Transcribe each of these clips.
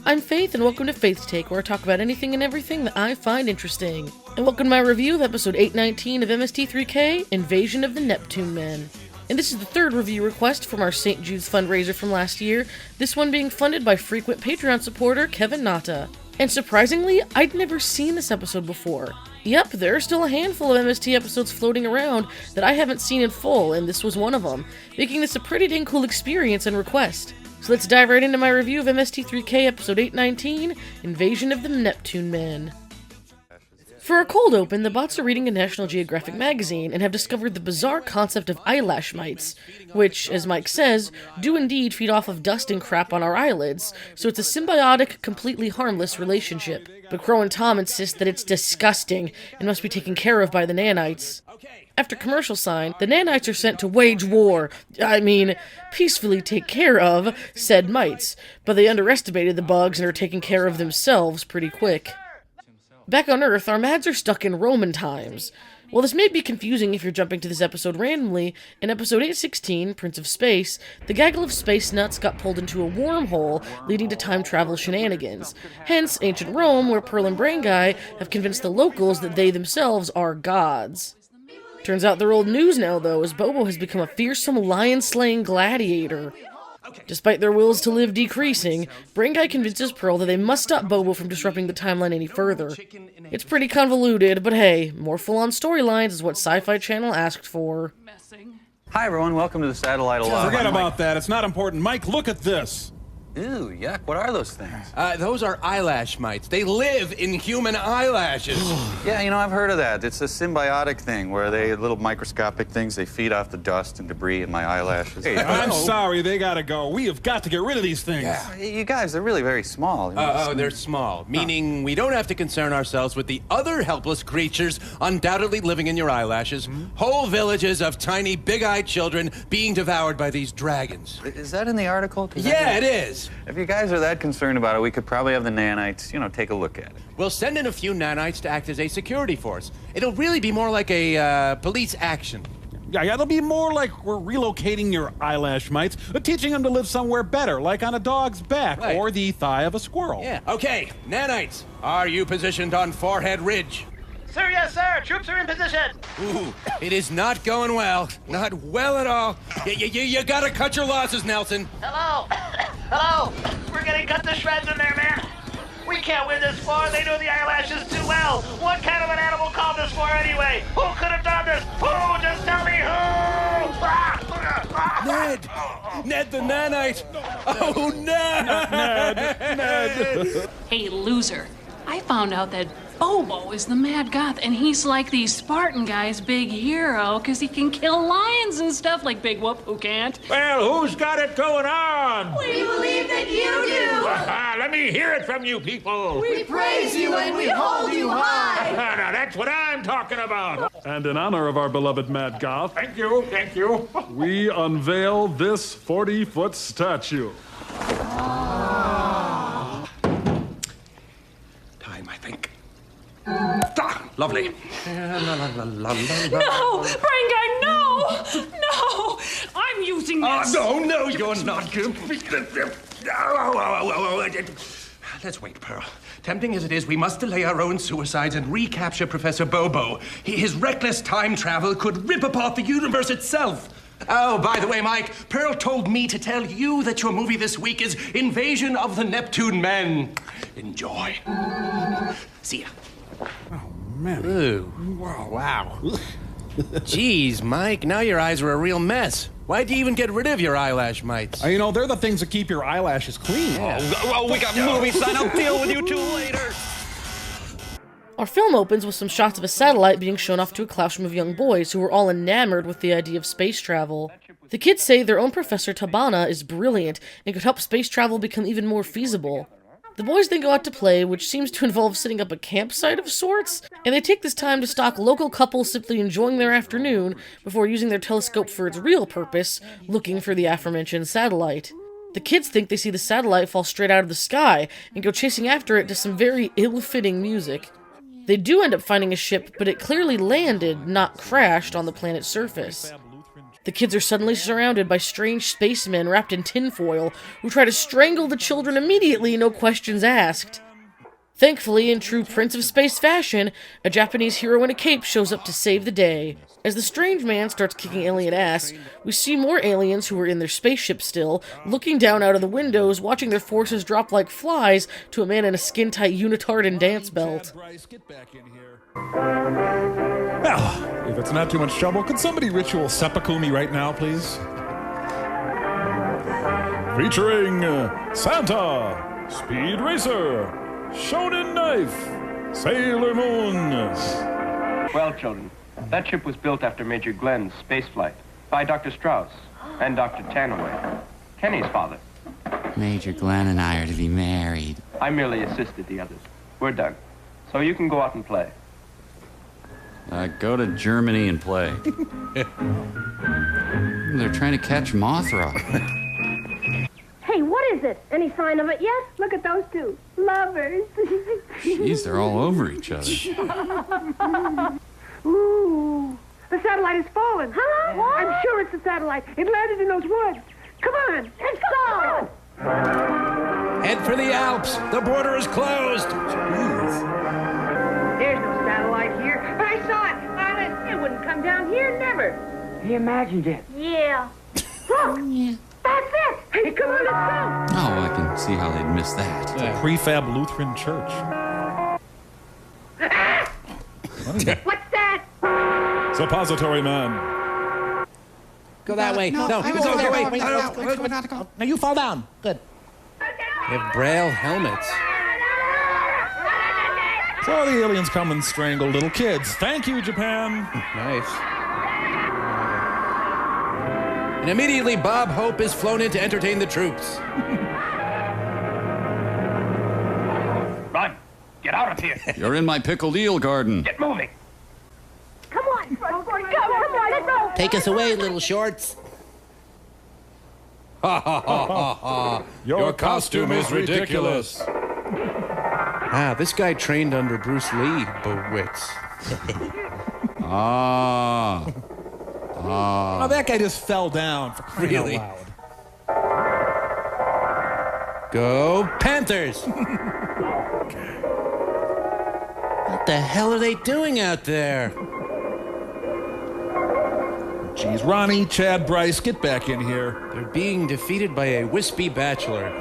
I'm Faith, and welcome to Faith's Take, where I talk about anything and everything that I find interesting. And welcome to my review of episode 819 of MST3k, Invasion of the Neptune Men. And this is the third review request from our St. Jude's fundraiser from last year, this one being funded by frequent Patreon supporter Kevin Nauta. And surprisingly, I'd never seen this episode before. Yep, there are still a handful of MST episodes floating around that I haven't seen in full, and this was one of them, making this a pretty dang cool experience and request. So let's dive right into my review of MST3k episode 819, Invasion of the Neptune Men. For our cold open, the bots are reading a National Geographic magazine and have discovered the bizarre concept of eyelash mites, which, as Mike says, do indeed feed off of dust and crap on our eyelids, so it's a symbiotic, completely harmless relationship. But Crow and Tom insist that it's disgusting and must be taken care of by the nanites. After commercial sign, the nanites are sent to wage war, peacefully take care of said mites, but they underestimated the bugs and are taking care of themselves pretty quick. Back on Earth, our Mads are stuck in Roman times. While this may be confusing if you're jumping to this episode randomly, in episode 816, Prince of Space, the gaggle of space nuts got pulled into a wormhole, leading to time travel shenanigans. Hence, ancient Rome, where Pearl and Brain Guy have convinced the locals that they themselves are gods. Turns out they're old news now, though, as Bobo has become a fearsome lion-slaying gladiator. Despite their wills to live decreasing, Brain Guy convinces Pearl that they must stop Bobo from disrupting the timeline any further. It's pretty convoluted, but hey, more full-on storylines is what Sci-Fi Channel asked for. Hi everyone, welcome to the Satellite Alive. Forget about that, it's not important. Mike, look at this. Ew, yuck, what are those things? Those are eyelash mites. They live in human eyelashes. Yeah, I've heard of that. It's a symbiotic thing where they, little microscopic things, they feed off the dust and debris in my eyelashes. Hey, I'm sorry, they gotta go. We have got to get rid of these things. Yeah. You guys, they're really very small. They're small, meaning we don't have to concern ourselves with the other helpless creatures undoubtedly living in your eyelashes. Whole villages of tiny, big-eyed children being devoured by these dragons. Is that in the article? Yeah, it is. If you guys are that concerned about it, we could probably have the nanites, take a look at it. We'll send in a few nanites to act as a security force. It'll really be more like a police action. Yeah, it'll be more like we're relocating your eyelash mites, teaching them to live somewhere better, like on a dog's back or the thigh of a squirrel. Yeah, okay, nanites, are you positioned on Forehead Ridge? Sir, yes, sir. Troops are in position. Ooh, it is not going well. Not well at all. You gotta cut your losses, Nelson. Hello. Hello. We're getting cut to shreds in there, man. We can't win this war. They know the eyelashes too well. What kind of an animal called this war anyway? Who could have done this? Who? Just tell me who. Ned the nanite. Oh, Ned. Ned. Hey, loser. I found out that Bobo is the mad goth, and he's like these Spartan guys' big hero, because he can kill lions and stuff like Big Whoop, who can't. Well, who's got it going on? We believe that you do! Let me hear it from you people. We praise you and we hold you high! Now, that's what I'm talking about. And in honor of our beloved Mad Goth, Thank you. we unveil this 40-foot statue. Time, I think. Lovely. No! Brain Guy, no! No! I'm using this! No, you're not. Let's wait, Pearl. Tempting as it is, we must delay our own suicides and recapture Professor Bobo. His reckless time travel could rip apart the universe itself. Oh, by the way, Mike, Pearl told me to tell you that your movie this week is Invasion of the Neptune Men. Enjoy. See ya. Oh, man. Ooh. Wow. Jeez, Mike, now your eyes are a real mess. Why'd you even get rid of your eyelash mites? They're the things that keep your eyelashes clean. Yeah. Oh, we got movies, son. I'll deal with you two later. Our film opens with some shots of a satellite being shown off to a classroom of young boys who are all enamored with the idea of space travel. The kids say their own Professor Tabana is brilliant and could help space travel become even more feasible. The boys then go out to play, which seems to involve setting up a campsite of sorts, and they take this time to stalk local couples simply enjoying their afternoon before using their telescope for its real purpose, looking for the aforementioned satellite. The kids think they see the satellite fall straight out of the sky and go chasing after it to some very ill-fitting music. They do end up finding a ship, but it clearly landed, not crashed, on the planet's surface. The kids are suddenly surrounded by strange spacemen wrapped in tinfoil who try to strangle the children immediately, no questions asked. Thankfully, in true Prince of Space fashion, a Japanese hero in a cape shows up to save the day. As the strange man starts kicking alien ass, we see more aliens who are in their spaceship still, looking down out of the windows, watching their forces drop like flies to a man in a skin-tight unitard and dance belt. Well, if it's not too much trouble, could somebody ritual seppuku me right now, please? Featuring Santa, Speed Racer, Shonen Knife, Sailor Moon. Well, children, that ship was built after Major Glenn's spaceflight by Dr. Strauss and Dr. Tanaway, Kenny's father. Major Glenn and I are to be married. I merely assisted the others. We're done. So you can go out and play. Go to Germany and play. They're trying to catch Mothra. Hey, what is it? Any sign of it yet? Look at those two. Lovers. Jeez, they're all over each other. Ooh. The satellite has fallen. Huh? What? I'm sure it's the satellite. It landed in those woods. Come on. Let's go. Head for the Alps. The border is closed. There's no satellite here. But I saw it. It wouldn't come down here, never. He imagined it. Yeah. Look. Yeah. That's it. Hey, come on, let's go. Oh, I can see how they'd miss that. It's a prefab Lutheran church. What's that? Suppository man. Go that way. No, go that way. Now you fall down. Good. They have Braille helmets. So the aliens come and strangle little kids. Thank you, Japan. Nice. And immediately Bob Hope is flown in to entertain the troops. Run. Get out of here. You're in my pickled eel garden. Get moving. Come on. Come on, let's go. Take us away, little shorts. Ha ha ha ha ha. Your costume is ridiculous. Ah, this guy trained under Bruce Lee, Bowitz. Oh, that guy just fell down. For crying Really? out loud. Go Panthers! What the hell are they doing out there? Geez, Ronnie, Chad, Bryce, get back in here. They're being defeated by a wispy bachelor.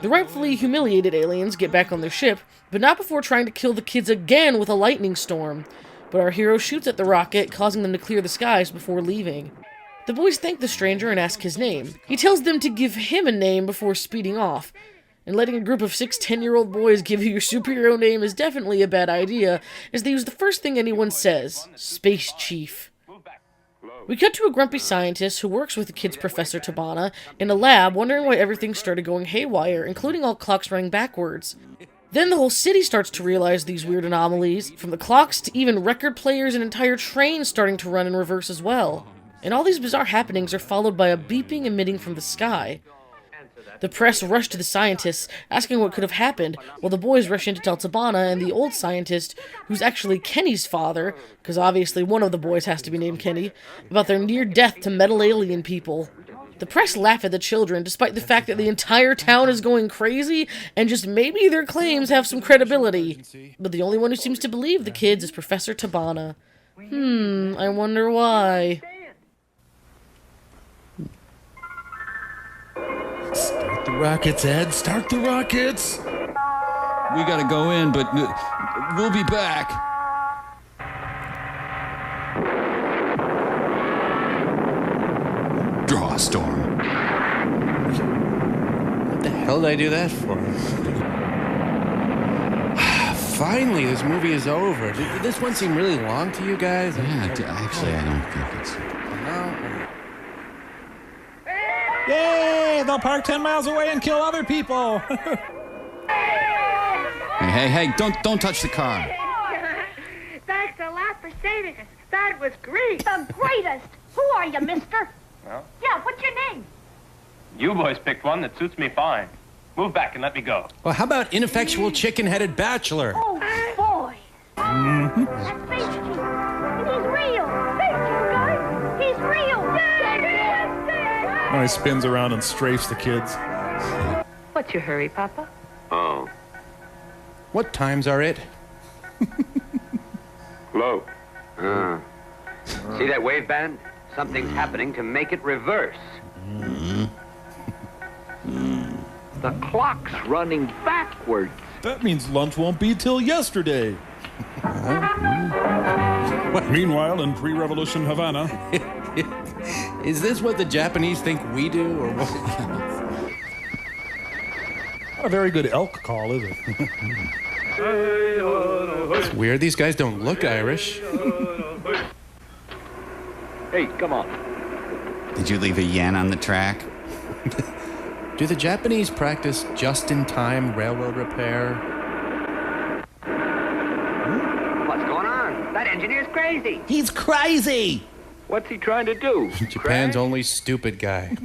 The rightfully humiliated aliens get back on their ship, but not before trying to kill the kids again with a lightning storm. But our hero shoots at the rocket, causing them to clear the skies before leaving. The boys thank the stranger and ask his name. He tells them to give him a name before speeding off. And letting a group of 6 10-year-old boys give you your superhero name is definitely a bad idea, as they use the first thing anyone says, Space Chief. We cut to a grumpy scientist who works with the kid's Professor Tabana in a lab, wondering why everything started going haywire, including all clocks running backwards. Then the whole city starts to realize these weird anomalies, from the clocks to even record players and entire trains starting to run in reverse as well. And all these bizarre happenings are followed by a beeping emitting from the sky. The press rush to the scientists, asking what could have happened, while the boys rush in to tell Tabana and the old scientist, who's actually Kenny's father, because obviously one of the boys has to be named Kenny, about their near death to metal alien people. The press laugh at the children, despite the fact that the entire town is going crazy, and just maybe their claims have some credibility. But the only one who seems to believe the kids is Professor Tabana. I wonder why. Start the rockets, Ed. Start the rockets. We gotta go in, but we'll be back. Draw a storm. What the hell did I do that for? Finally, this movie is over. Did this one seem really long to you guys? Yeah, actually, I don't think it's... Yay! They'll park 10 miles away and kill other people. Hey, don't touch the car. Thanks a lot for saving us. That was great. The greatest. Who are you, mister? Well? Yeah, what's your name? You boys picked one that suits me fine. Move back and let me go. Well, how about ineffectual chicken-headed bachelor? Oh, boy. That's Space Chief. And he's real. Space Chief, guys. He's When he spins around and strafes the kids. What's your hurry, Papa? Oh. What times are it? Low. See that wave band? Something's happening to make it reverse. The clock's running backwards. That means lunch won't be till yesterday. Meanwhile, in pre-revolution Havana... Is this what the Japanese think we do, or what? Not a very good elk call, is it? It's weird. These guys don't look Irish. Hey, come on. Did you leave a yen on the track? Do the Japanese practice just-in-time railroad repair? What's going on? That engineer's crazy. He's crazy! What's he trying to do? Japan's only stupid guy.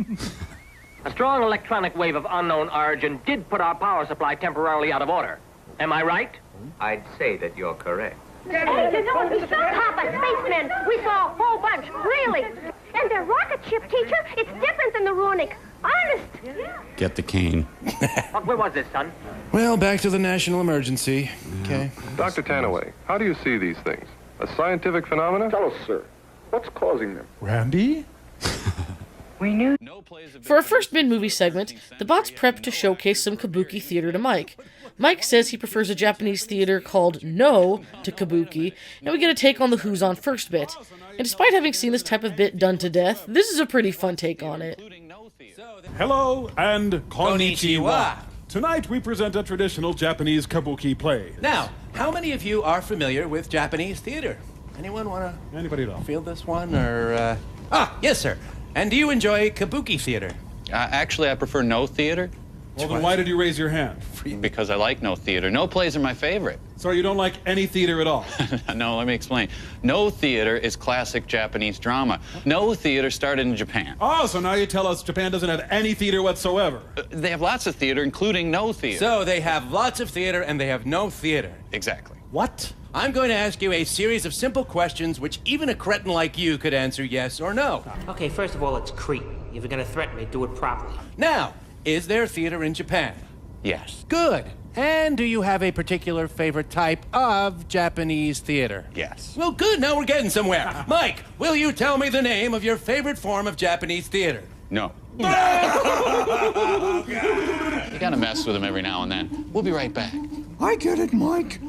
A strong electronic wave of unknown origin did put our power supply temporarily out of order. Am I right? I'd say that you're correct. Hey, Papa, spacemen, we saw a whole bunch, really. And their rocket ship, teacher, it's different than the Runic. Honest. Get the cane. Where was this, son? Well, back to the national emergency. Okay. Dr. Tanaway, how do you see these things? A scientific phenomenon? Tell us, sir. What's causing them? Randy? We knew. For our first mid-movie segment, the bots prep to showcase some kabuki theater to Mike. Mike says he prefers a Japanese theater called No to kabuki, and we get a take on the Who's On First bit. And despite having seen this type of bit done to death, this is a pretty fun take on it. Hello and konnichiwa. Tonight we present a traditional Japanese kabuki play. Now, how many of you are familiar with Japanese theater? Anyone want to Anybody at all? field this one, or... yes, sir. And do you enjoy kabuki theater? Actually, I prefer no theater. Well, then why did you raise your hand? Because I like no theater. No plays are my favorite. So you don't like any theater at all? No, let me explain. No theater is classic Japanese drama. No theater started in Japan. Oh, so now you tell us Japan doesn't have any theater whatsoever. They have lots of theater, including no theater. So they have lots of theater and they have no theater. Exactly. What? I'm going to ask you a series of simple questions which even a cretin like you could answer yes or no. Okay, first of all, it's creep. If you're gonna threaten me, do it properly. Now, is there theater in Japan? Yes. Good. And do you have a particular favorite type of Japanese theater? Yes. Well, good. Now we're getting somewhere. Mike, will you tell me the name of your favorite form of Japanese theater? No. You gotta mess with him every now and then. We'll be right back. I get it, Mike.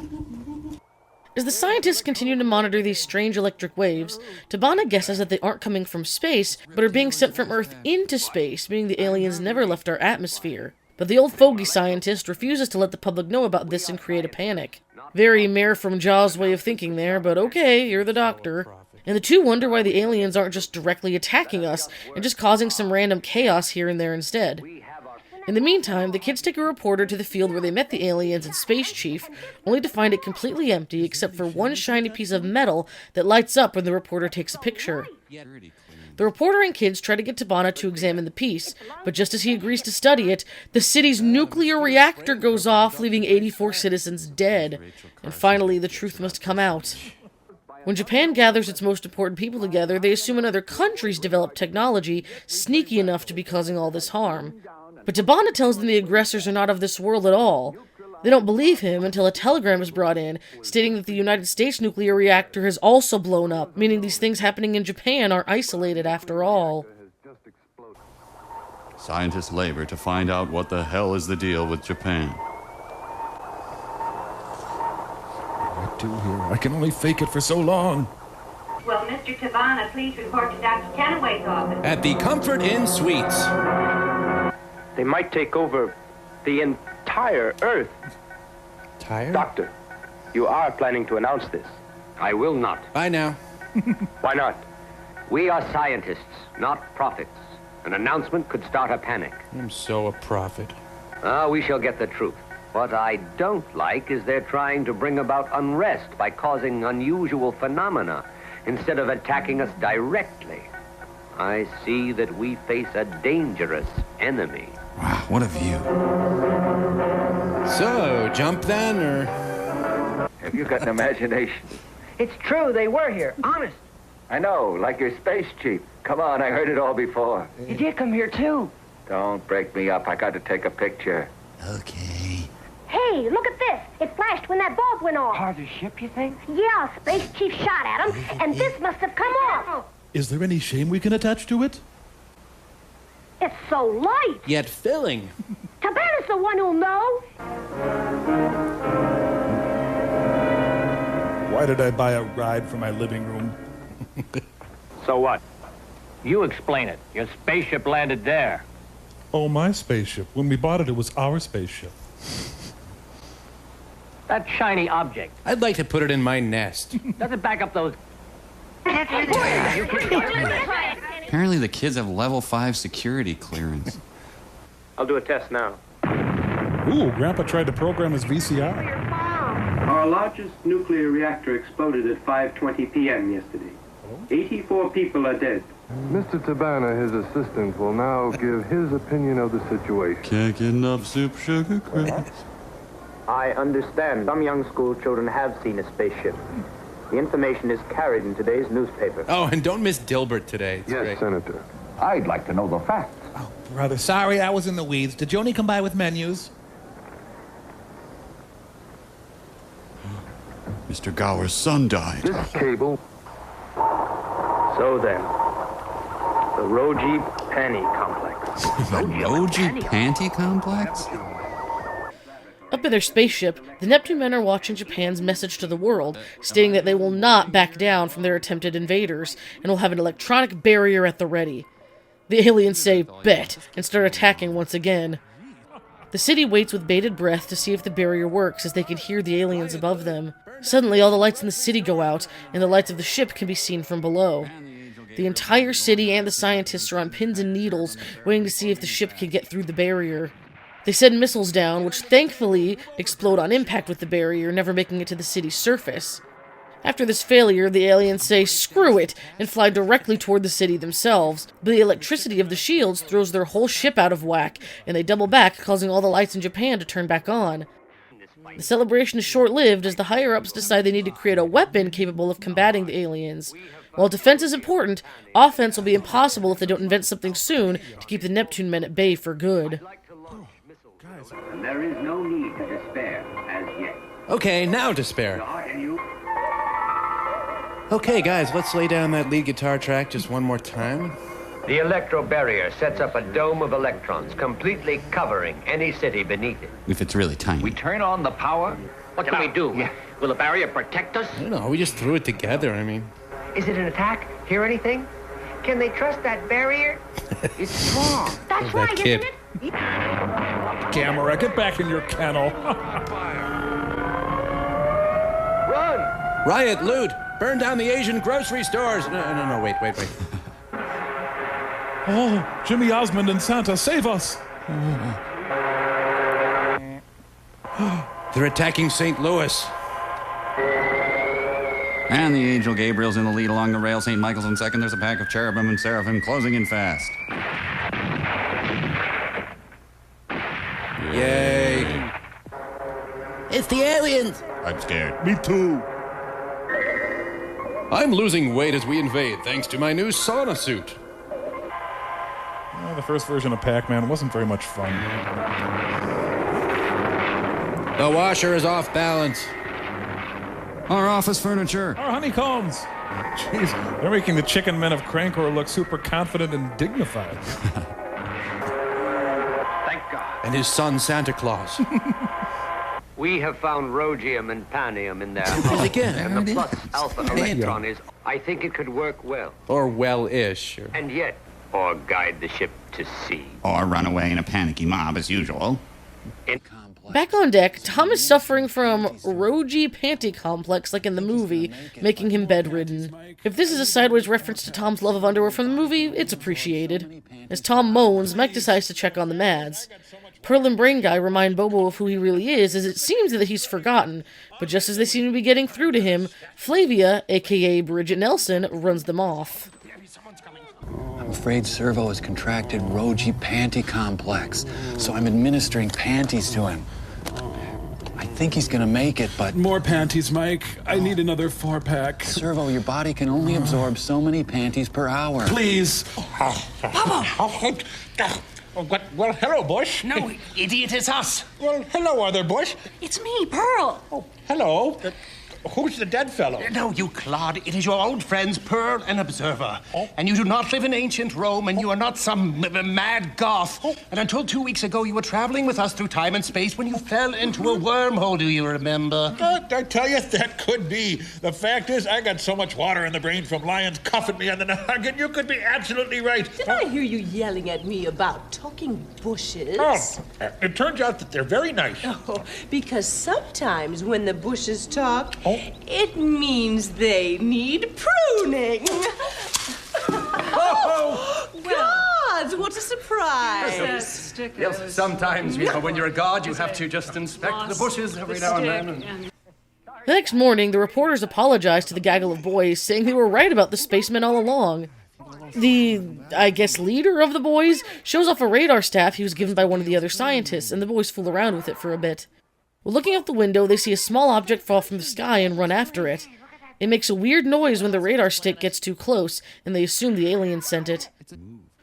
As the scientists continue to monitor these strange electric waves, Tabana guesses that they aren't coming from space, but are being sent from Earth into space, meaning the aliens never left our atmosphere. But the old fogey scientist refuses to let the public know about this and create a panic. Very Mayor from Jaws way of thinking there, but okay, you're the doctor. And the two wonder why the aliens aren't just directly attacking us, and just causing some random chaos here and there instead. In the meantime, the kids take a reporter to the field where they met the aliens and Space Chief, only to find it completely empty except for one shiny piece of metal that lights up when the reporter takes a picture. The reporter and kids try to get Tabana to examine the piece, but just as he agrees to study it, the city's nuclear reactor goes off, leaving 84 citizens dead. And finally, the truth must come out. When Japan gathers its most important people together, they assume another country's developed technology sneaky enough to be causing all this harm. But Tabana tells them the aggressors are not of this world at all. They don't believe him until a telegram is brought in, stating that the United States nuclear reactor has also blown up, meaning these things happening in Japan are isolated after all. Scientists labor to find out what the hell is the deal with Japan. What do here? I can only fake it for so long. Well, Mr. Tabana, please report to Dr. Tanaway's office. At the Comfort Inn Suites. They might take over the entire Earth. Tired? Doctor, you are planning to announce this. I will not. Bye now. Why not? We are scientists, not prophets. An announcement could start a panic. I'm so a prophet. We shall get the truth. What I don't like is they're trying to bring about unrest by causing unusual phenomena instead of attacking us directly. I see that we face a dangerous enemy. Wow, what a view. So, jump then, or... Have you got an imagination? It's true, they were here. Honest. I know, like your space chief. Come on, I heard it all before. You did come here, too. Don't break me up. I got to take a picture. Okay. Hey, look at this. It flashed when that bulb went off. Part of the ship, you think? Yeah, Space Chief shot at him, and this must have come off. Is there any shame we can attach to it? It's so light. Yet filling. Cabana's the one who'll know. Why did I buy a ride for my living room? So what? You explain it. Your spaceship landed there. Oh, my spaceship. When we bought it, it was our spaceship. That shiny object. I'd like to put it in my nest. Does it back up those... Apparently the kids have level 5 security clearance. I'll do a test now. Ooh, Grandpa tried to program his VCR. Our largest nuclear reactor exploded at 5:20 p.m. yesterday. 84 people are dead. Mr. Tabana, his assistant, will now give his opinion of the situation. Can't get enough soup, sugar crisps. I understand some young school children have seen a spaceship. The information is carried in today's newspaper. Oh, and don't miss Dilbert today. It's Yes, great. Senator. I'd like to know the facts. Oh, brother, sorry, I was in the weeds. Did Joni come by with menus? Mr. Gower's son died. This cable... So then, the Roji Penny Complex. The Roji Panty Complex? Up in their spaceship, the Neptune men are watching Japan's message to the world, stating that they will not back down from their attempted invaders, and will have an electronic barrier at the ready. The aliens say, bet, and start attacking once again. The city waits with bated breath to see if the barrier works, as they can hear the aliens above them. Suddenly, all the lights in the city go out, and the lights of the ship can be seen from below. The entire city and the scientists are on pins and needles, waiting to see if the ship can get through the barrier. They send missiles down, which thankfully explode on impact with the barrier, never making it to the city's surface. After this failure, the aliens say screw it and fly directly toward the city themselves, but the electricity of the shields throws their whole ship out of whack, and they double back, causing all the lights in Japan to turn back on. The celebration is short-lived as the higher-ups decide they need to create a weapon capable of combating the aliens. While defense is important, offense will be impossible if they don't invent something soon to keep the Neptune men at bay for good. And there is no need to despair as yet. Okay, now despair. Okay, guys, let's lay down that lead guitar track just one more time. The electro barrier sets up a dome of electrons, completely covering any city beneath it. If it's really tiny. We turn on the power? What can we do? Yeah. Will the barrier protect us? I don't know, we just threw it together, I mean. Is it an attack? Hear anything? Can they trust that barrier? It's strong. That's That right, kid. isn't it? Gamera, get back in your kennel. Run! Riot, loot, burn down the Asian grocery stores. No, wait. Oh, Jimmy Osmond and Santa, save us! They're attacking St. Louis. And the angel Gabriel's in the lead along the rail. St. Michael's in second. There's a pack of cherubim and seraphim closing in fast. Yay. It's the aliens! I'm scared. Me too. I'm losing weight as we invade, thanks to my new sauna suit. Well, the first version of Pac-Man wasn't very much fun. The washer is off balance. Our office furniture. Our honeycombs! Jeez, they're making the chicken men of Crankor look super confident and dignified. Thank God. And his son, Santa Claus. We have found rhodium and panium in their home. Again. And the plus alpha electron is... I think it could work well. Or well-ish. Or... And yet... Or guide the ship to sea. Or run away in a panicky mob as usual. Back on deck, Tom is suffering from Roji Panty Complex like in the movie, making him bedridden. If this is a sideways reference to Tom's love of underwear from the movie, it's appreciated. As Tom moans, Mike decides to check on the Mads. Pearl and Brain Guy remind Bobo of who he really is, as it seems that he's forgotten, but just as they seem to be getting through to him, Flavia, aka Bridget Nelson, runs them off. I'm afraid Servo has contracted Roji Panty Complex, so I'm administering panties to him. I think he's gonna make it, but... More panties, Mike. I need another 4-pack. Servo, your body can only absorb so many panties per hour. Please. Well, hello, Bush. No, idiot, it's us. Well, hello, other Bush. It's me, Pearl. Oh, hello. Who's the dead fellow? No, you clod. It is your old friends, Pearl and Observer. Oh. And you do not live in ancient Rome, and you are not some mad goth. Oh. And until 2 weeks ago, you were traveling with us through time and space when you fell into a wormhole, do you remember? I tell you, that could be. The fact is, I got so much water in the brain from lions cuffing me on the noggin, you could be absolutely right. Did I hear you yelling at me about talking bushes? Oh, it turns out that they're very nice. Oh, because sometimes when the bushes talk, it means they need pruning. Gods, what a surprise! Yes, sometimes, when you're a god, you have to just inspect the bushes every now and then. The next morning, the reporters apologized to the gaggle of boys, saying they were right about the spacemen all along. The, I guess, leader of the boys shows off a radar staff he was given by one of the other scientists, and the boys fool around with it for a bit. Well, looking out the window, they see a small object fall from the sky and run after it. It makes a weird noise when the radar stick gets too close, and they assume the aliens sent it.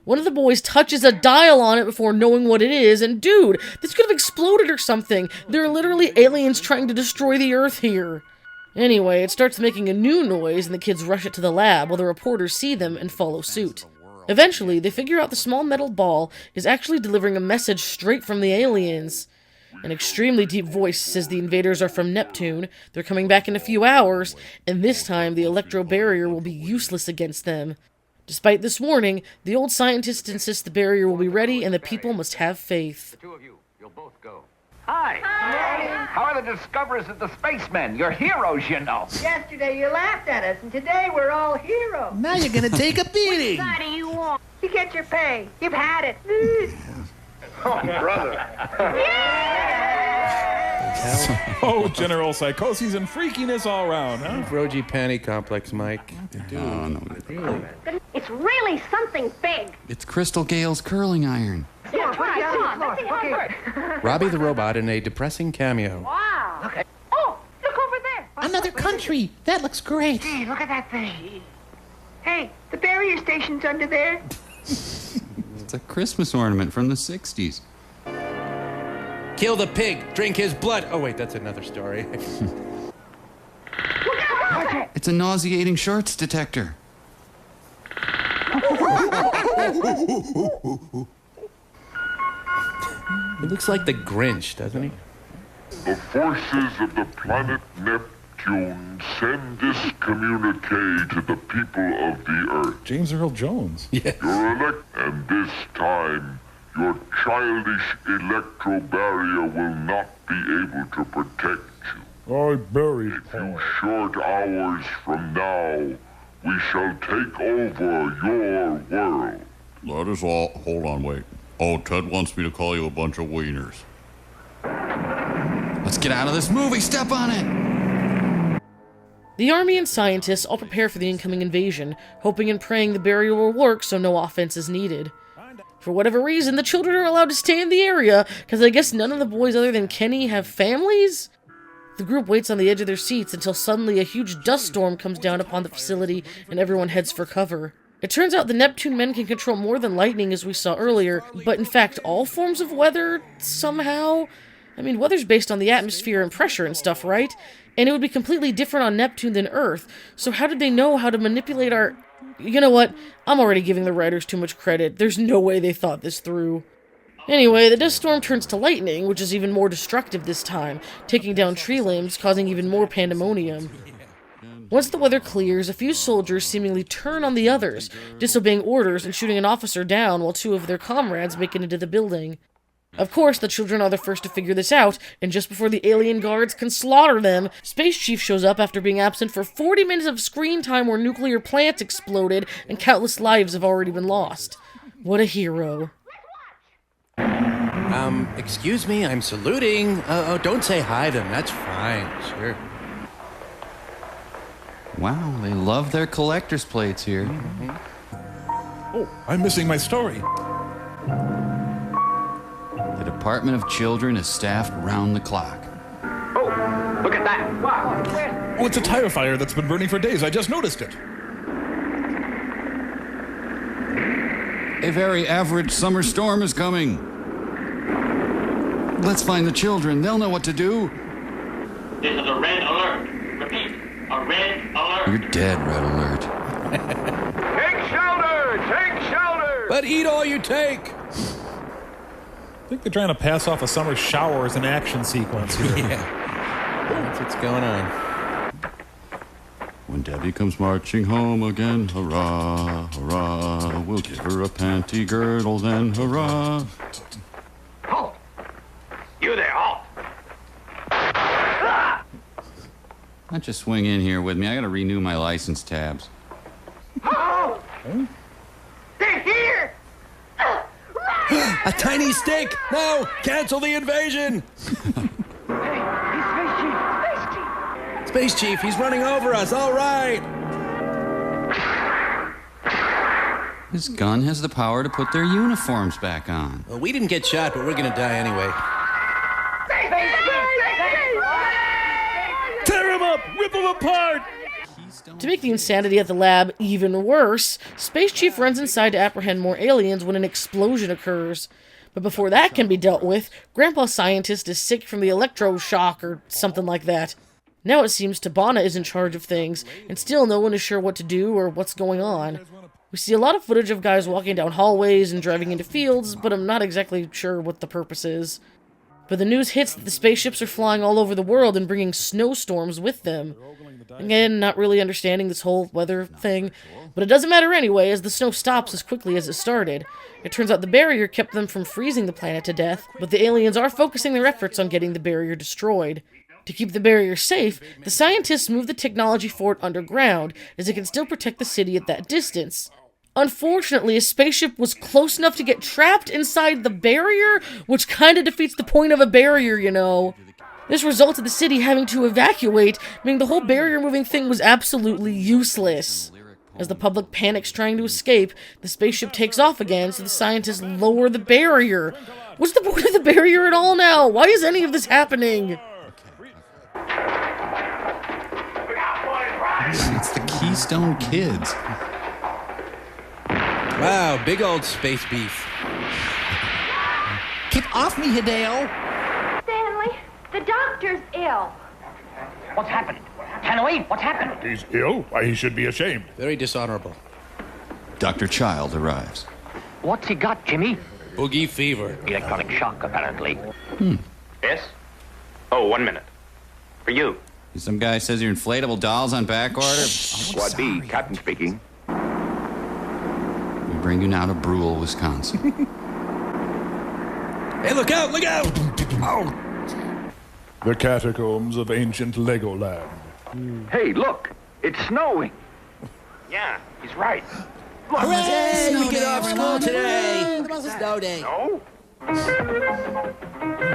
One of the boys touches a dial on it before knowing what it is, and dude, this could have exploded or something. There are literally aliens trying to destroy the Earth here. Anyway, it starts making a new noise, and the kids rush it to the lab, while the reporters see them and follow suit. Eventually, they figure out the small metal ball is actually delivering a message straight from the aliens. An extremely deep voice says the invaders are from Neptune, they're coming back in a few hours, and this time the electro barrier will be useless against them. Despite this warning, the old scientist insists the barrier will be ready and the people must have faith. The two of you, you'll both go. Hi. How are the discoverers of the spacemen? You're heroes, you know. Yesterday you laughed at us, and today we're all heroes. Now you're gonna take a beating. What do you want? You get your pay. You've had it. Oh, brother. Oh, general psychoses and freakiness all around, huh? Roji panty complex, Mike. No. It's really something big. It's Crystal Gale's curling iron. Yeah, try. Come on, let's see how it works. Robbie the Robot in a depressing cameo. Wow. Okay. Oh, look over there. Another country. That looks great. Hey, look at that thing. Hey, the barrier station's under there. It's a Christmas ornament from the 60s. Kill the pig, drink his blood. Oh, wait, that's another story. It's a nauseating shorts detector. He looks like the Grinch, doesn't he? The forces of the planet Neptune send this communique to the people of the Earth. James Earl Jones. Yeah. You're elect, and this time, your childish electro barrier will not be able to protect you. I buried A few short hours from now, we shall take over your world. That is all. Hold on, wait. Oh, Ted wants me to call you a bunch of wieners. Let's get out of this movie. Step on it. The army and scientists all prepare for the incoming invasion, hoping and praying the barrier will work so no offense is needed. For whatever reason, the children are allowed to stay in the area, because I guess none of the boys other than Kenny have families? The group waits on the edge of their seats until suddenly a huge dust storm comes down upon the facility and everyone heads for cover. It turns out the Neptune men can control more than lightning as we saw earlier, but in fact all forms of weather, somehow? I mean, weather's based on the atmosphere and pressure and stuff, right? And it would be completely different on Neptune than Earth, so how did they know how to manipulate our... You know what? I'm already giving the writers too much credit. There's no way they thought this through. Anyway, the dust storm turns to lightning, which is even more destructive this time, taking down tree limbs, causing even more pandemonium. Once the weather clears, a few soldiers seemingly turn on the others, disobeying orders and shooting an officer down while two of their comrades make it into the building. Of course, the children are the first to figure this out, and just before the alien guards can slaughter them, Space Chief shows up after being absent for 40 minutes of screen time where nuclear plants exploded and countless lives have already been lost. What a hero. Excuse me, I'm saluting. Oh, don't say hi to them, that's fine, sure. Wow, they love their collector's plates here. Mm-hmm. Oh, I'm missing my story. The Department of Children is staffed round the clock. Oh, Look at that. What? Oh, it's a tire fire that's been burning for days. I just noticed it. A very average summer storm is coming. Let's find the children. They'll know what to do. This is a red alert. Repeat, a red alert. You're dead, Red Alert. Take shelter! Take shelter! But eat all you take. I think they're trying to pass off a summer shower as an action sequence here. Yeah. That's what's going on. When Debbie comes marching home again, hurrah, hurrah, we'll give her a panty girdle then, hurrah. Halt! You there, halt! Why don't you swing in here with me? I gotta renew my license tabs. Halt! They're here! A tiny stick! No! Cancel the invasion! Space Chief, he's running over us. All right! This gun has the power to put their uniforms back on. Well, we didn't get shot, but we're gonna die anyway. Tear him up! Rip him apart! To make the insanity at the lab even worse, Space Chief runs inside to apprehend more aliens when an explosion occurs. But before that can be dealt with, Grandpa Scientist is sick from the electroshock or something like that. Now it seems Tabana is in charge of things, and still no one is sure what to do or what's going on. We see a lot of footage of guys walking down hallways and driving into fields, but I'm not exactly sure what the purpose is. But the news hits that the spaceships are flying all over the world and bringing snowstorms with them. Again, not really understanding this whole weather thing, but it doesn't matter anyway, as the snow stops as quickly as it started. It turns out the barrier kept them from freezing the planet to death, but the aliens are focusing their efforts on getting the barrier destroyed. To keep the barrier safe, the scientists move the technology fort underground, as it can still protect the city at that distance. Unfortunately, a spaceship was close enough to get trapped inside the barrier, which kinda defeats the point of a barrier, you know. This resulted in the city having to evacuate, meaning the whole barrier-moving thing was absolutely useless. As the public panics trying to escape, the spaceship takes off again, so the scientists lower the barrier. What's the point of the barrier at all now? Why is any of this happening? It's the Keystone Kids. Wow, big old space beef. Keep off me, Hideo. Stanley, the doctor's ill. What's happened? Tannoy, what's happened? He's ill? Why, he should be ashamed. Very dishonorable. Dr. Child arrives. What's he got, Jimmy? Boogie fever. Electronic shock, apparently. Yes? Oh, 1 minute. For you. Some guy says your inflatable doll's on back order. Squad B, Captain speaking. We bring you now to Brule, Wisconsin. Hey, look out, look out! Oh. The catacombs of ancient Legoland. Hey, look! It's snowing! Yeah, he's right. Look. Hooray! We get off school today! The most snow day. No?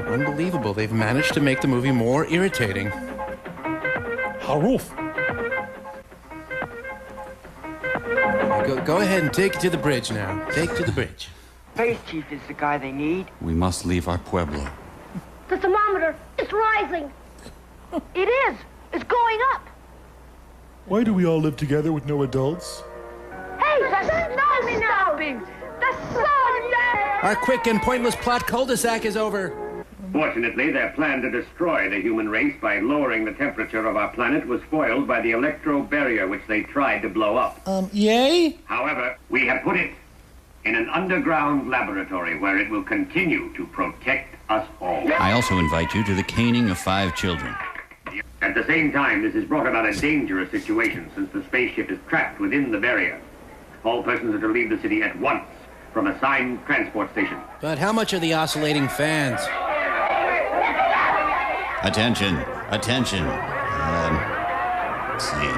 Unbelievable, they've managed to make the movie more irritating. Haruf. Go ahead and take it to the bridge now. Take it to the bridge. Space Chief is the guy they need. We must leave our pueblo. The thermometer is rising. It is. It's going up. Why do we all live together with no adults? Hey, the sun is stopping. The sun, yeah. Our quick and pointless plot cul-de-sac is over. Fortunately, their plan to destroy the human race by lowering the temperature of our planet was foiled by the electro barrier which they tried to blow up. Yay? However, we have put it in an underground laboratory where it will continue to protect us all. I also invite you to the caning of 5 children. At the same time, this has brought about a dangerous situation since the spaceship is trapped within the barrier. All persons are to leave the city at once from assigned transport station. But how much are the oscillating fans? Attention, attention. Let's see.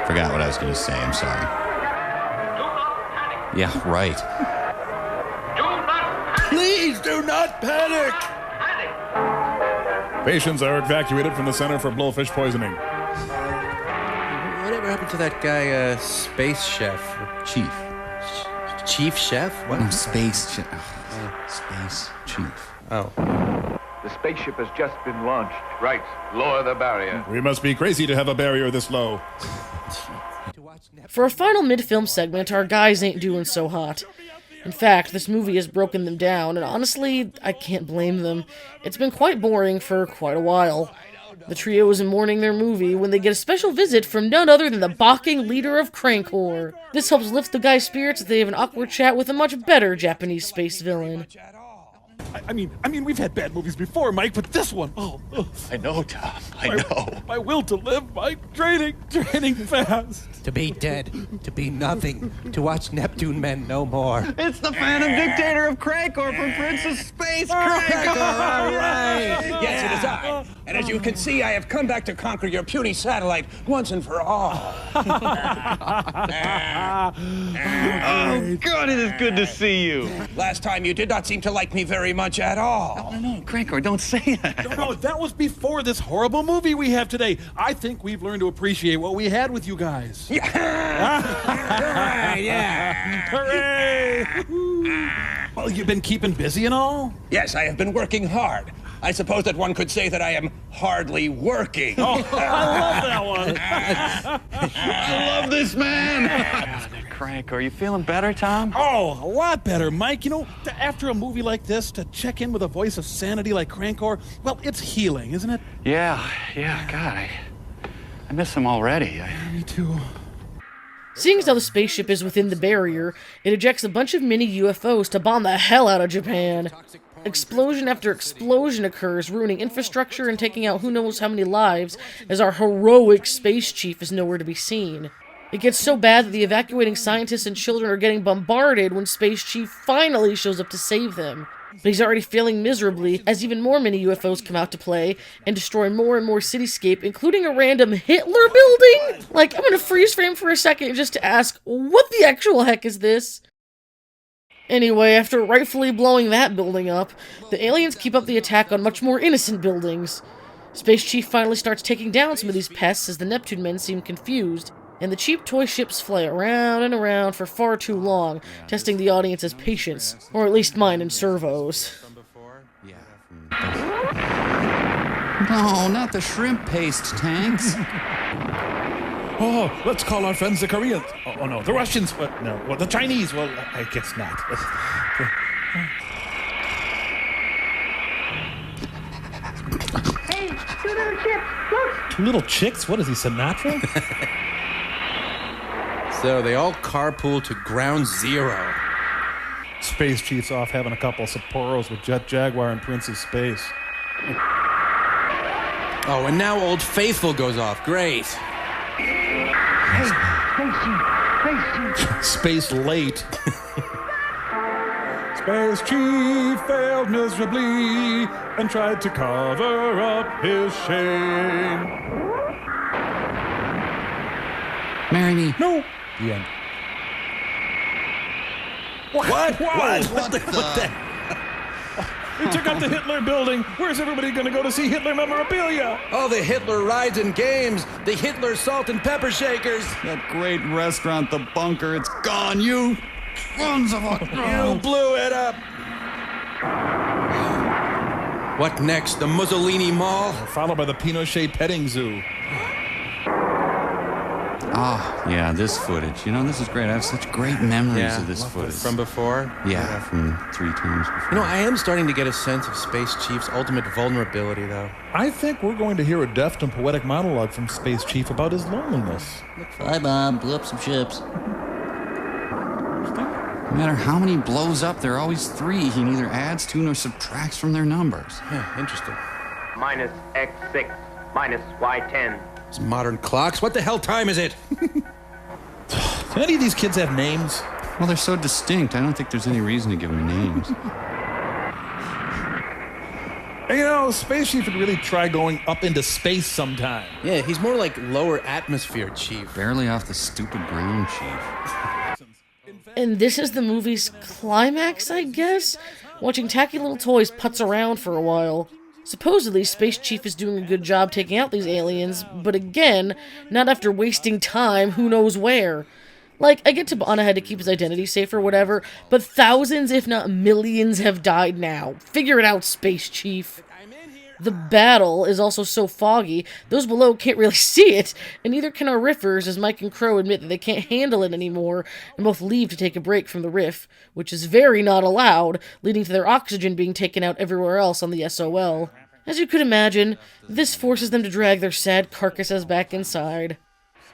I forgot what I was going to say. I'm sorry. Yeah, right. Please do not panic! Patients are evacuated from the Center for Blowfish Poisoning. Whatever happened to that guy, Space Chef? Chief. Chief Chef? What? No, Space Chef. Space Chief. Oh. The spaceship has just been launched. Right. Lower the barrier. We must be crazy to have a barrier this low. For a final mid-film segment, our guys ain't doing so hot. In fact, this movie has broken them down, and honestly, I can't blame them. It's been quite boring for quite a while. The trio is in mourning their movie when they get a special visit from none other than the balking leader of Crankor. This helps lift the guys' spirits as they have an awkward chat with a much better Japanese space villain. I mean, we've had bad movies before, Mike, but this one, I know, Tom. I know. My will to live, Mike, draining fast. To be dead, to be nothing, to watch Neptune men no more. It's the Phantom Dictator of Crankor from Prince of Space, Crankor! All right. Yes, it is I. And as you can see, I have come back to conquer your puny satellite once and for all. Oh, God, it is good to see you. Last time you did not seem to like me very much at all. No, Crankor, don't say that. No, that was before this horrible movie we have today. I think we've learned to appreciate what we had with you guys. Yeah. Right, yeah. Hooray! Well, you've been keeping busy and all? Yes, I have been working hard. I suppose that one could say that I am hardly working. Oh, I love that one. I love this man. Crankor, are you feeling better, Tom? Oh, a lot better, Mike. You know, after a movie like this, to check in with a voice of sanity like Crankor, well, it's healing, isn't it? Yeah, God, I miss him already. Me too. Seeing as how the spaceship is within the barrier, it ejects a bunch of mini UFOs to bomb the hell out of Japan. Explosion after explosion occurs, ruining infrastructure and taking out who knows how many lives, as our heroic space chief is nowhere to be seen. It gets so bad that the evacuating scientists and children are getting bombarded when Space Chief finally shows up to save them. But he's already failing miserably as even more mini UFOs come out to play and destroy more and more cityscape, including a random Hitler building? Like, I'm gonna freeze frame for a second just to ask, what the actual heck is this? Anyway, after rightfully blowing that building up, the aliens keep up the attack on much more innocent buildings. Space Chief finally starts taking down some of these pests as the Neptune men seem confused, and the cheap toy ships fly around and around for far too long, testing the audience's patience, or at least mine and Servo's. No, not the shrimp paste tanks. Oh, let's call our friends the Koreans. Oh no, the Russians. No, well, the Chinese. Well, I guess not. Hey, two little chips, look! Two little chicks? What is he, Sinatra? So they all carpool to Ground Zero. Space Chief's off having a couple of Sapporos with Jet Jaguar and Prince of Space. Oh, and now Old Faithful goes off. Great. Hey, Space Chief. Space late. Space Chief failed miserably and tried to cover up his shame. Marry me. No. The end. What? What the? They took out the Hitler building. Where's everybody going to go to see Hitler memorabilia? Oh, the Hitler rides and games. The Hitler salt and pepper shakers. That great restaurant, The Bunker, it's gone. You sons of a... You blew it up. What next? The Mussolini Mall? Followed by the Pinochet petting zoo. Ah, yeah, this footage. You know, this is great. I have such great memories of this footage. From before? Yeah, from 3 times before. You know, I am starting to get a sense of Space Chief's ultimate vulnerability, though. I think we're going to hear a deft and poetic monologue from Space Chief about his loneliness. Bye, Bob. Blew up some ships. No matter how many blows up, there are always 3 he neither adds to nor subtracts from their numbers. Yeah, interesting. Minus X6, minus Y10. It's modern clocks. What the hell time is it? Do any of these kids have names? Well, they're so distinct, I don't think there's any reason to give them names. You know, Space Chief would really try going up into space sometime. Yeah, he's more like lower atmosphere Chief. Barely off the stupid ground, Chief. And this is the movie's climax, I guess? Watching tacky little toys putz around for a while. Supposedly, Space Chief is doing a good job taking out these aliens, but again, not after wasting time who knows where. Like, I get Tabana had to keep his identity safe or whatever, but thousands, if not millions, have died now. Figure it out, Space Chief. The battle is also so foggy, those below can't really see it, and neither can our riffers, as Mike and Crow admit that they can't handle it anymore, and both leave to take a break from the riff, which is very not allowed, leading to their oxygen being taken out everywhere else on the SOL. As you could imagine, this forces them to drag their sad carcasses back inside.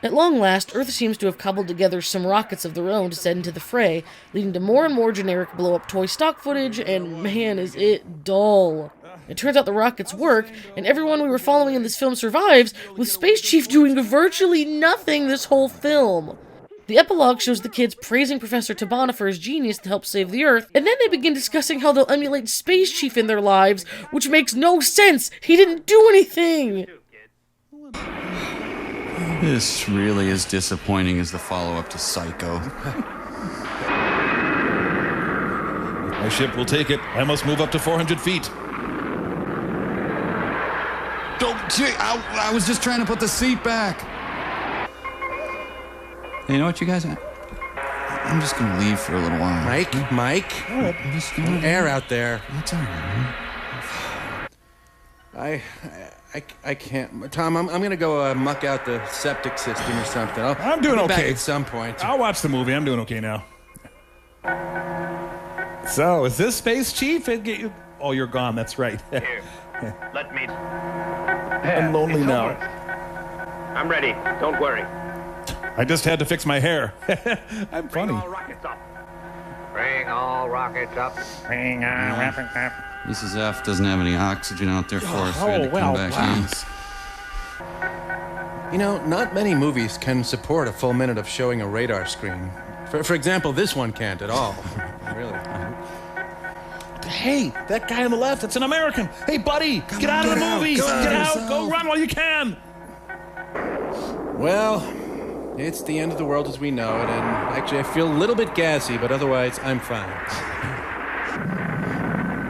At long last, Earth seems to have cobbled together some rockets of their own to send into the fray, leading to more and more generic blow-up toy stock footage, and man is it dull. It turns out the rockets work, and everyone we were following in this film survives, with Space Chief doing virtually nothing this whole film. The epilogue shows the kids praising Professor Tabana for his genius to help save the Earth, and then they begin discussing how they'll emulate Space Chief in their lives, which makes no sense! He didn't do anything! This really is disappointing as the follow-up to Psycho. My ship will take it. I must move up to 400 feet. I was just trying to put the seat back. Hey, you know what, you guys? I'm just gonna leave for a little while. Mike, air out there. It's all right. I can't. Tom, I'm gonna go muck out the septic system or something. I'm doing I'll be okay. back at some point. I'll watch the movie. I'm doing okay now. So, is this Space Chief? Oh, you're gone. That's right. Here, let me... I'm lonely It's now. over. I'm ready. Don't worry. I just had to fix my hair. I'm funny. Bring all rockets up. Bring all rockets up. Bring all rockets up. Mrs. F doesn't have any oxygen out there for us. We had to come back in. You know, not many movies can support a full minute of showing a radar screen. For example, this one can't at all. Really. Hey, that guy on the left, it's an American. Hey, buddy, get out of the movie. Get out. Go run while you can. Well, it's the end of the world as we know it, and actually I feel a little bit gassy, but otherwise I'm fine.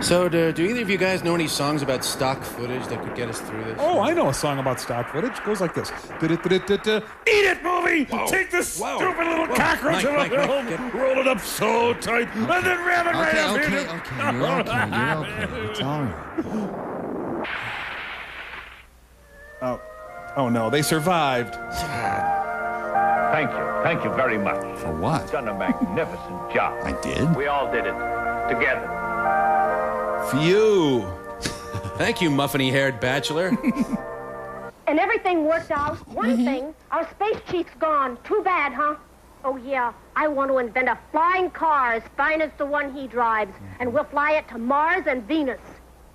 So, do either of you guys know any songs about stock footage that could get us through this? Oh, I know a song about stock footage. It goes like this. Eat it, movie! Whoa. Take this Whoa. stupid little Whoa. cockroach Mike, of a Mike, film, roll it up so tight, and then ram it right up here. You're okay. It's all right. Oh no, they survived. Thank you very much. For what? You've done a magnificent job. I did? We all did it. Together. Phew. Thank you, muffiny-haired bachelor. And everything worked out. One thing, our Space Chief's gone. Too bad, huh? Oh, yeah. I want to invent a flying car as fine as the one he drives, and we'll fly it to Mars and Venus.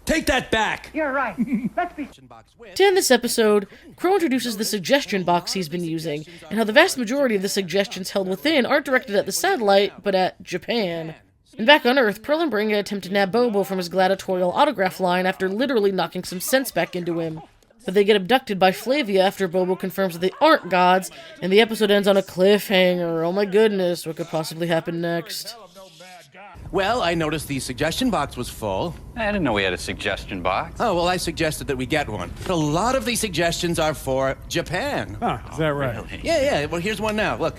Take that back. You're right. Let's be... To end this episode, Crow introduces the suggestion box he's been using, and how the vast majority of the suggestions held within aren't directed at the satellite, but at Japan. And back on Earth, Pearl and Bringa attempt to nab Bobo from his gladiatorial autograph line after literally knocking some sense back into him. But they get abducted by Flavia after Bobo confirms that they aren't gods, and the episode ends on a cliffhanger. Oh my goodness, what could possibly happen next? Well, I noticed the suggestion box was full. I didn't know we had a suggestion box. Oh, well, I suggested that we get one. But a lot of these suggestions are for Japan. Huh, is that right? Really? Yeah. Well, here's one now. Look.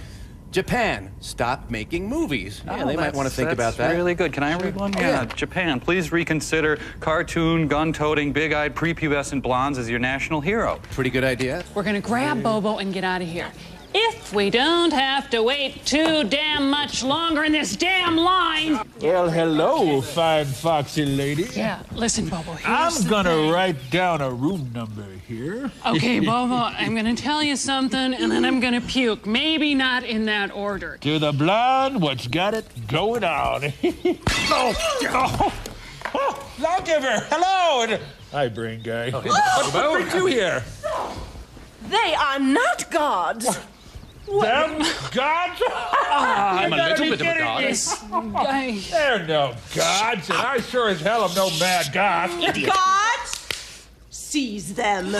Japan, stop making movies. Yeah, they might want to think about that. That's really good. Can I read one? Yeah. Japan, please reconsider cartoon, gun-toting, big-eyed, prepubescent blondes as your national hero. Pretty good idea. We're gonna grab Bobo and get out of here. If we don't have to wait too damn much longer in this damn line. Well, hello, fine foxy lady. Yeah, listen, Bobo, here's I'm the gonna thing. write down a room number here. Okay, Bobo, I'm gonna tell you something, and then I'm gonna puke. Maybe not in that order. To the blonde, what's got it going on? Oh, lawgiver, hello. Hi, brain guy. What brings you here? They are not gods. Them gods? I'm a little bit of a god. They're no gods, and I sure as hell am no mad god. Gods? Seize them.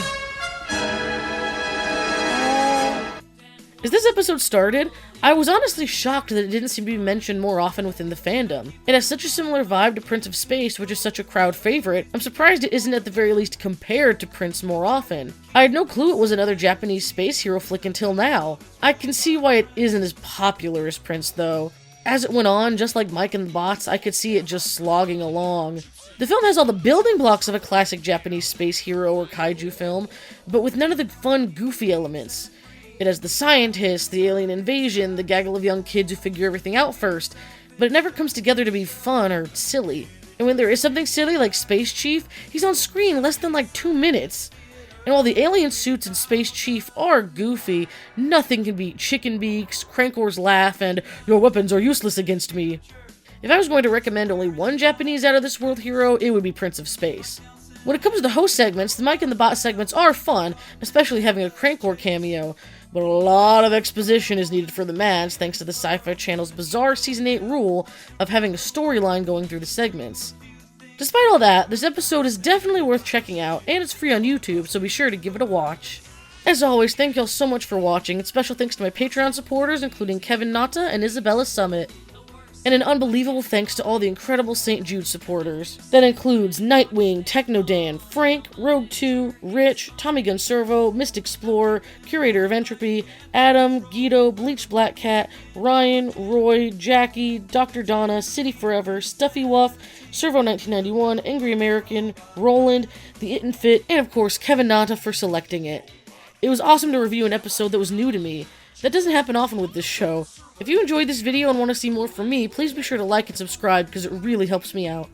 As this episode started, I was honestly shocked that it didn't seem to be mentioned more often within the fandom. It has such a similar vibe to Prince of Space, which is such a crowd favorite. I'm surprised it isn't at the very least compared to Prince more often. I had no clue it was another Japanese space hero flick until now. I can see why it isn't as popular as Prince though. As it went on, just like Mike and the Bots, I could see it just slogging along. The film has all the building blocks of a classic Japanese space hero or kaiju film, but with none of the fun, goofy elements. It has the scientists, the alien invasion, the gaggle of young kids who figure everything out first, but it never comes together to be fun or silly. And when there is something silly like Space Chief, he's on screen less than like 2 minutes. And while the alien suits in Space Chief are goofy, nothing can beat Chicken Beaks, Crankor's laugh, and "Your weapons are useless against me." If I was going to recommend only one Japanese out-of-this-world hero, it would be Prince of Space. When it comes to the host segments, the Mike and the Bot segments are fun, especially having a Crankor cameo, but a lot of exposition is needed for the Mads thanks to the Sci-Fi Channel's bizarre Season 8 rule of having a storyline going through the segments. Despite all that, this episode is definitely worth checking out, and it's free on YouTube, so be sure to give it a watch. As always, thank y'all so much for watching, and special thanks to my Patreon supporters, including Kevin Nauta and Isabella Summit. And an unbelievable thanks to all the incredible St. Jude supporters. That includes Nightwing, Technodan, Frank, Rogue2, Rich, Tommy Gun Servo, Mist Explorer, Curator of Entropy, Adam, Guido, Bleach Black Cat, Ryan, Roy, Jackie, Dr. Donna, City Forever, Stuffy Wuff, Servo1991, Angry American, Roland, The It and Fit, and of course Kevin Nauta for selecting it. It was awesome to review an episode that was new to me. That doesn't happen often with this show. If you enjoyed this video and want to see more from me, please be sure to like and subscribe because it really helps me out.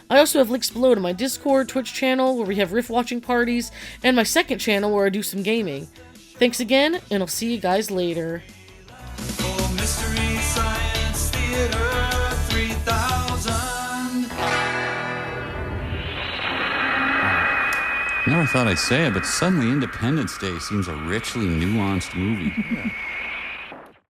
I also have links below to my Discord, Twitch channel where we have riff watching parties, and my second channel where I do some gaming. Thanks again, and I'll see you guys later. Mystery Science Theater 3000. Never thought I'd say it, but suddenly Independence Day seems a richly nuanced movie.